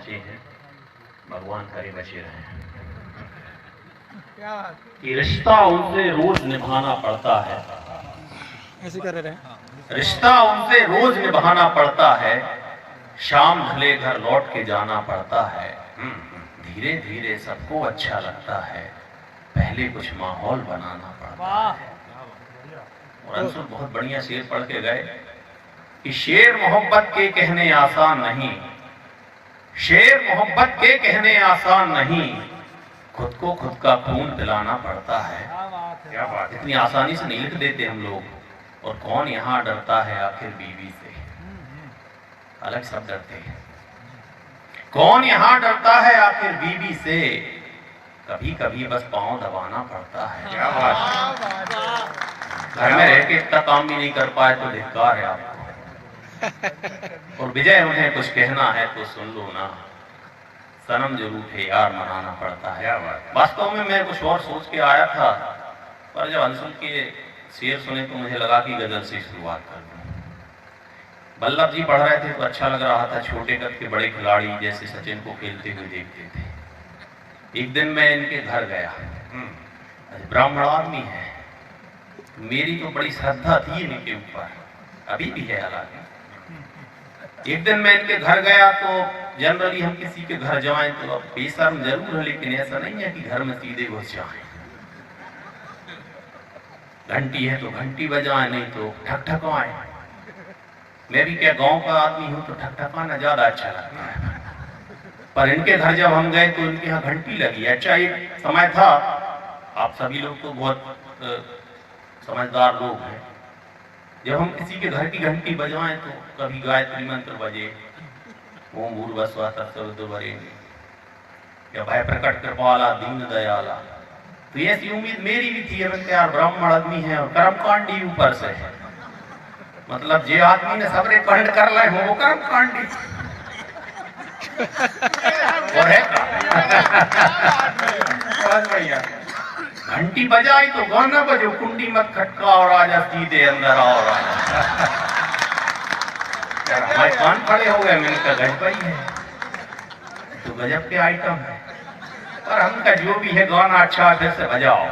बचे हैं, भगवान करे बचे रहे। क्या बात? कि रिश्ता उनसे रोज निभाना पड़ता है, ऐसे कर रहे रिश्ता उनसे रोज निभाना पड़ता है, शाम ढले घर लौट के जाना पड़ता है। धीरे धीरे सबको अच्छा लगता है, पहले कुछ माहौल बनाना पड़ता है। और अंशुल बहुत बढ़िया शेर पढ़ के गए कि शेर मोहब्बत के कहने आसान नहीं, शेर मोहब्बत के कहने आसान नहीं, खुद को खुद का खून पिलाना पड़ता है। क्या बात, इतनी आसानी से नहीं लिख देते हम लोग। और कौन यहाँ डरता है आखिर बीवी से, अलग सब डरते हैं। कौन यहाँ डरता है आखिर बीवी से, कभी कभी बस पांव दबाना पड़ता है। क्या बात, घर में रह के इतना काम भी नहीं कर पाए तो धिक्कार है आपको। और विजय उन्हें कुछ कहना है तो सुन लो ना, सनम जरूर है यार मनाना पड़ता है। वास्तव में मैं कुछ और सोच के आया था, पर जब अंशुल के शेर सुने तो मुझे लगा कि गजल से शुरुआत कर दूं। बल्लभ जी पढ़ रहे थे तो अच्छा लग रहा था, छोटे कद के बड़े खिलाड़ी जैसे सचिन को खेलते हुए देखते थे। एक दिन मैं इनके घर गया, ब्राह्मण आदमी है, मेरी तो बड़ी श्रद्धा थी इनके ऊपर, अभी भी है हालांकि। एक दिन मैं इनके घर गया तो जनरली हम किसी के घर जाएं तो बेशर्म जरूर है, लेकिन ऐसा नहीं है कि घर में सीधे घुस जाएं। घंटी है तो घंटी बजाएं, नहीं तो ठकठकाएं। मैं भी क्या गांव का आदमी हूं तो ठकठकाना ज्यादा अच्छा लगता है। पर इनके घर जब हम गए तो इनके यहाँ घंटी लगी। अच्छा एक समय था, आप सभी लोग तो बहुत समझदार लोग हैं, जब हम किसी के घर की घंटी बजवाएं तो कभी गायत्री मंत्र बजे, ओम भूर्भुवस्सुवः तत्सवितुर्वरेण्यं, या भय प्रकट कृपाला दीन दयाला, तो ऐसी उम्मीद मेरी भी थी। मैं यार ब्राह्मण आदमी है और कर्मकांडी ऊपर से है, मतलब जे आदमी ने सबरे कांड कर लाए हो वो कर्मकांडी और है भैया। घंटी बजाई तो गाना बजो, कुंडी मत खटका और आजा सीधे अंदर आओ राजा। यार हमारे कान खड़े हो गए, मैंने कहा गजब है तो गजब के आइटम है। पर हमका जो भी है गाना अच्छा है, फिर से बजाओ,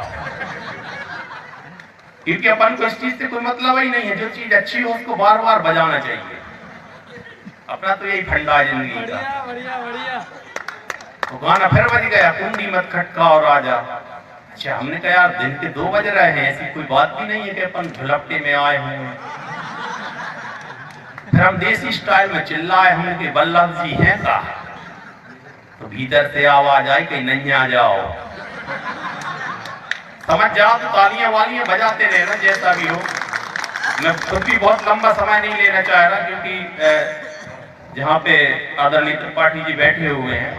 क्योंकि अपन को इस चीज से कोई मतलब ही नहीं है। जो चीज अच्छी हो उसको बार बार बजाना चाहिए, अपना तो यही फंडा है जिंदगी का। बढ़िया बढ़िया। तो गाना फिर बज गया, कुंडी मत खटका और आजा। अच्छा हमने कहा यार दिन के 2 बज रहे हैं, ऐसी कोई बात भी नहीं है कि अपन झुलपटे में आए हों। फिर हम देसी स्टाइल में चिल्लाए, हमने कि बल्लभ जी हैं का, तो भीतर से आवाज आई कि नहीं आ जाओ, समझ जाओ तो तालियां वालियां बजाते रहना जैसा भी हो। मैं खुद भी बहुत लंबा समय नहीं लेना चाह रहा, क्योंकि जहाँ पे आदरणीय त्रिपाठी जी बैठे हुए हैं,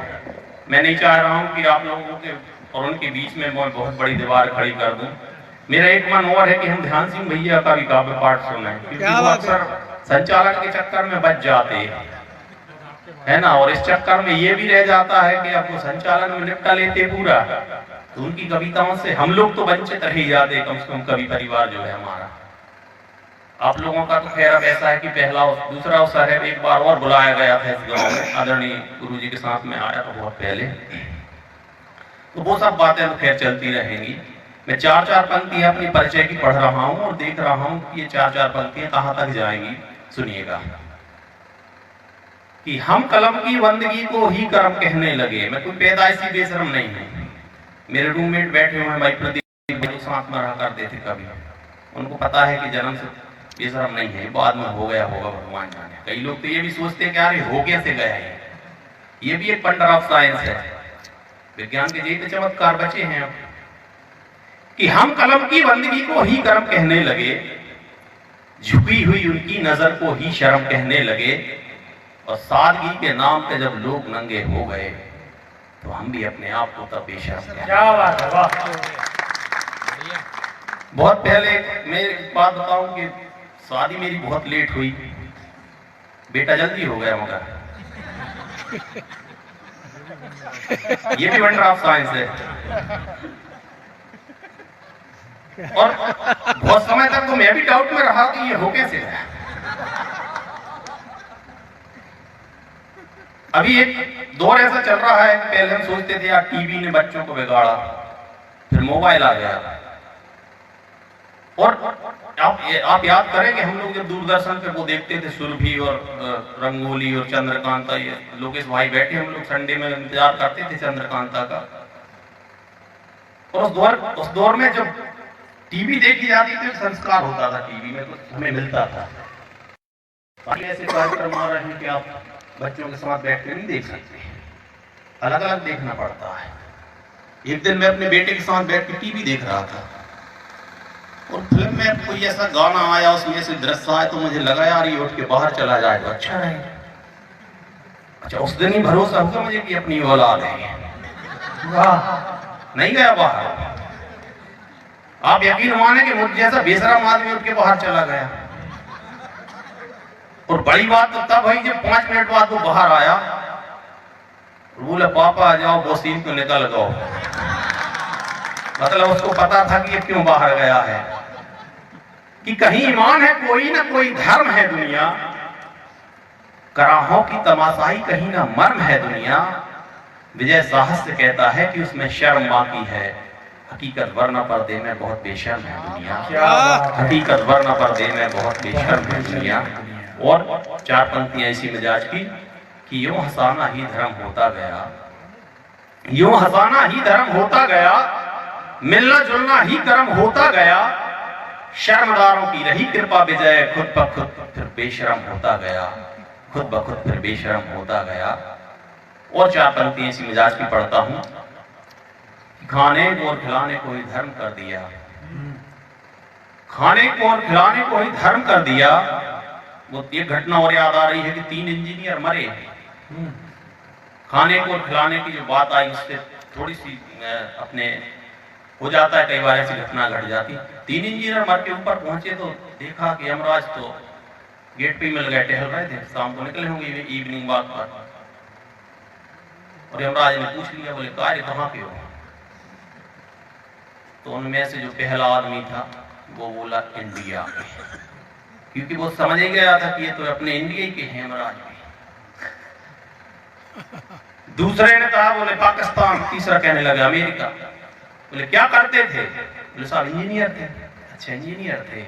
मैं नहीं चाह रहा हूँ कि आप लोगों के और उनके बीच में मैं बहुत बड़ी दीवार खड़ी कर दूं। मेरा एक मन और है कि हम ध्यान सिंह भैया का भी काव्य पाठ सुने, क्योंकि वो अक्सर संचालन के चक्कर में बच जाते है ना, और इस चक्कर में ये भी रह जाता है कि आपको संचालन में निपटा लेते पूरा, तो उनकी कविताओं से हम लोग तो वंचित रह जाते, कम से कम कवि परिवार जो है हमारा। आप लोगों का तो खैर अब ऐसा है कि पहला दूसरा अवसर है, एक बार और बुलाया गया था इस गाँव में, आदरणीय गुरु जी के साथ में आया था बहुत पहले, तो वो सब बातें तो खैर चलती रहेंगी। मैं 4-4 पंक्तियां अपनी परिचय की पढ़ रहा हूं और देख रहा हूं कि ये 4-4 पंक्तियां कहां तक जाएंगी। सुनिएगा कि हम कलम की बंदगी को ही कर्म कहने लगे। मैं कोई पैदाइशी बेशरम नहीं हूं, मेरे रूममेट बैठे हुए हैं भाई प्रदीप, साथ में रहा करते थे कभी, उनको पता है कि जन्म से बेशरम नहीं है, बाद में हो गया होगा भगवान जाने। कई लोग तो ये भी सोचते हैं कि यार हो कैसे गया है, ये भी एक वंडर ऑफ साइंस है, विज्ञान के यही तो चमत्कार बचे हैं अब, कि हम कलम की बंदगी को ही कर्म कहने लगे, झुकी हुई उनकी नजर को ही शर्म कहने लगे, और सादगी के नाम पे जब लोग नंगे हो गए तो हम भी अपने आप को तब बेशर्म। क्या बात है, वाह। बहुत पहले मैं एक बात बताऊं कि शादी मेरी बहुत लेट हुई, बेटा जल्दी हो गया मगर ये भी वंडर ऑफ साइंस है। और बहुत समय तक तो मैं भी डाउट में रहा कि ये हो कैसे है। अभी एक दौर ऐसा चल रहा है, पहले हम सोचते थे यार टीवी ने बच्चों को बिगाड़ा, फिर मोबाइल आ गया। और आप याद करें कि हम लोग जब दूरदर्शन पे वो देखते थे सुरभि और रंगोली और चंद्रकांता, ये लोकेश भाई बैठे, हम लोग संडे में इंतजार करते थे चंद्रकांता का। और उस दौर में जब टीवी देखी जाती थी संस्कार होता था, टीवी में कुछ हमें मिलता था। ऐसे कार्यक्रम आ रहे हैं कि आप बच्चों के साथ बैठ कर नहीं देख सकते, अलग अलग देखना पड़ता है। एक दिन मैं अपने बेटे के साथ बैठ के टीवी देख रहा था और फिल्म में कोई ऐसा गाना आया, उसमें ऐसे दृश्य आया तो मुझे लगा यार ये उठ के बाहर चला जाए तो अच्छा है। अच्छा, उस दिन ही भरोसा हुआ मुझे कि अपनी औलाद है, वाह, नहीं गया बाहर। आप यकीन माने कि मुझ जैसा बेशरम आदमी उठ के बाहर चला गया। और बड़ी बात तो तब हुई जब 5 मिनट बाद वो बाहर आया, बोले पापा आ जाओ, वो सीन को निकल गो। मतलब उसको पता था कि ये क्यों बाहर गया है, कि कहीं ईमान है, कोई ना कोई धर्म है दुनिया, कराहों की तमाशाई कहीं ना मर्म है दुनिया। विजय साहस से कहता है कि उसमें शर्म बाकी है, हकीकत वरना पर्दे में बहुत बेशर्म है दुनिया, हकीकत वरना पर्दे में बहुत बेशर्म है दुनिया। और 4 पंक्तियां इसी मिजाज की कि यूं हंसाना ही धर्म होता गया, यूं हंसाना ही धर्म होता गया, मिलना जुलना ही कर्म होता गया, शर्मदारों की रही कृपा विजय, खुद ब खुद फिर बेशरम होता गया, खुद ब खुद फिर बेशरम होता गया। और 4 पंक्तियां इसी मिजाज की पढ़ता हूं। खाने को और खिलाने को ही धर्म कर दिया, खाने को और खिलाने को ही धर्म कर दिया। वो एक घटना और याद आ रही है कि 3 इंजीनियर मरे। खाने को और खिलाने की जो बात आई उससे थोड़ी सी अपने हो जाता है, कई बार ऐसी घटना घट जाती। 3 इंजीनियर मर के ऊपर पहुंचे तो देखा कि यमराज तो गेट पे मिल गए, टहल रहे थे, शाम को निकले होंगे इवनिंग वॉक पर। और यमराज ने पूछ लिया, बोले कार्य कहाँ पे हो? तो उनमें से जो पहला आदमी था वो बोला इंडिया, क्योंकि वो समझ ही गया था कि ये तो अपने इंडिया के हैं यमराज भी। दूसरे ने कहा, बोले पाकिस्तान। तीसरा कहने लगा अमेरिका। बोले क्या करते थे? बोले साहब इंजीनियर थे। अच्छा इंजीनियर थे,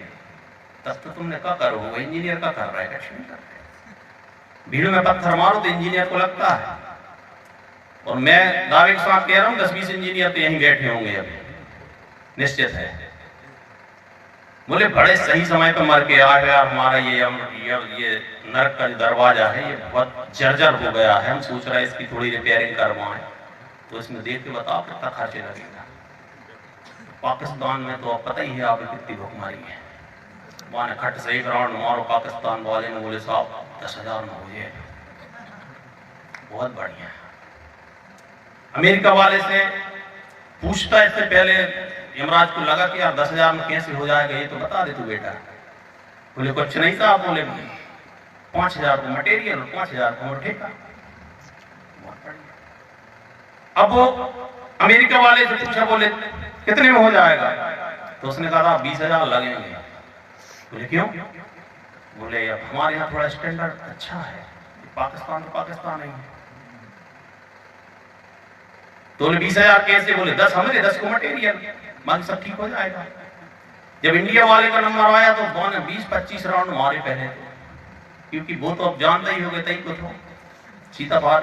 तब तो तुमने क्या करो, वो इंजीनियर का कर रहा है, कुछ नहीं करते। भीड़ में पत्थर मारो तो इंजीनियर को लगता है। और मैं दावे के साथ कह रहा हूँ 10-20 इंजीनियर तो यहीं बैठे होंगे अभी, निश्चित है। बोले बड़े सही समय पर मर के आ गया, हमारा ये नरक का जो दरवाजा है ये बहुत जर्जर हो गया है, हम सोच रहे हैं इसकी थोड़ी रिपेयरिंग करवाएं। तो इसमें देख के बताओ कितना खर्चे लगेगा। पाकिस्तान में तो अब पता ही है आपको कितनी भुखमरी है, वहां ने खट से 1 राउंड मारो, पाकिस्तान वाले ने बोले साहब 10,000 में हो जाए, बहुत बढ़िया। अमेरिका वाले से पूछता है, इससे पहले यमराज को लगा कि यार 10,000 में कैसे हो जाएगा, ये तो बता दे तू बेटा। बोले कुछ नहीं साहब, बोले 5,000 को मटेरियल और 5,000 को ठेका। अब वो अमेरिका वाले से पूछा, बोले कितने में हो जाएगा? तो उसने कहा 20,000 लगेंगे। बोले क्यों? बोले अब हमारे यहाँ थोड़ा स्टैंडर्ड अच्छा है, पाकिस्तान तो पाकिस्तान नहीं है। तो बोले 20,000 कैसे? बोले 10 हमारे, 10 को मटेरियल, बाकी सब ठीक हो जाएगा। जब इंडिया वाले का नंबर आया तो दोनों 20-25 राउंड मारे पहले, क्योंकि वो तो अब जानते ही हो गए तई को तो सीता पार।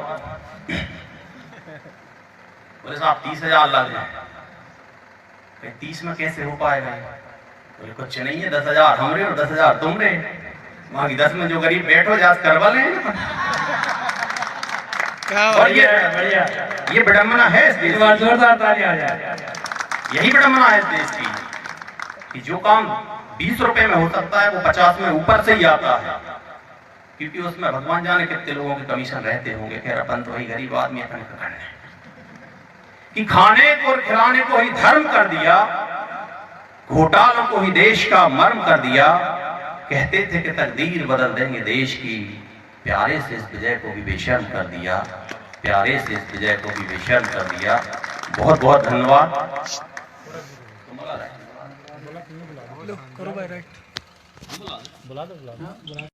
बोले साहब 30,000 लग जाए। 30 में कैसे हो पाएगा? बोले कुछ नहीं है, 10,000 हमरे और 10,000 तुमरे, बाकी 10 में जो गरीब बैठो जा करवा लें। और ये विडंबना है इस देश की, जोरदार ताली आ जाए। यही विडंबना है इस देश की कि जो काम 20 रुपए में हो सकता है वो 50 में ऊपर से ही आता है, क्योंकि उसमें भगवान जाने कितने लोगों के कमीशन रहते होंगे। खैर अपन तो वही गरीब आदमी अपन का करना है कि खाने को और खिलाने को ही धर्म कर दिया, घोटालों को ही देश का मर्म कर दिया। कहते थे कि तकदीर बदल देंगे देश की, प्यारे से इस विजय को भी बेशर्म कर दिया, प्यारे से इस विजय को भी बेशर्म कर दिया। बहुत बहुत धन्यवाद। करो भाई राइट, बुला दो।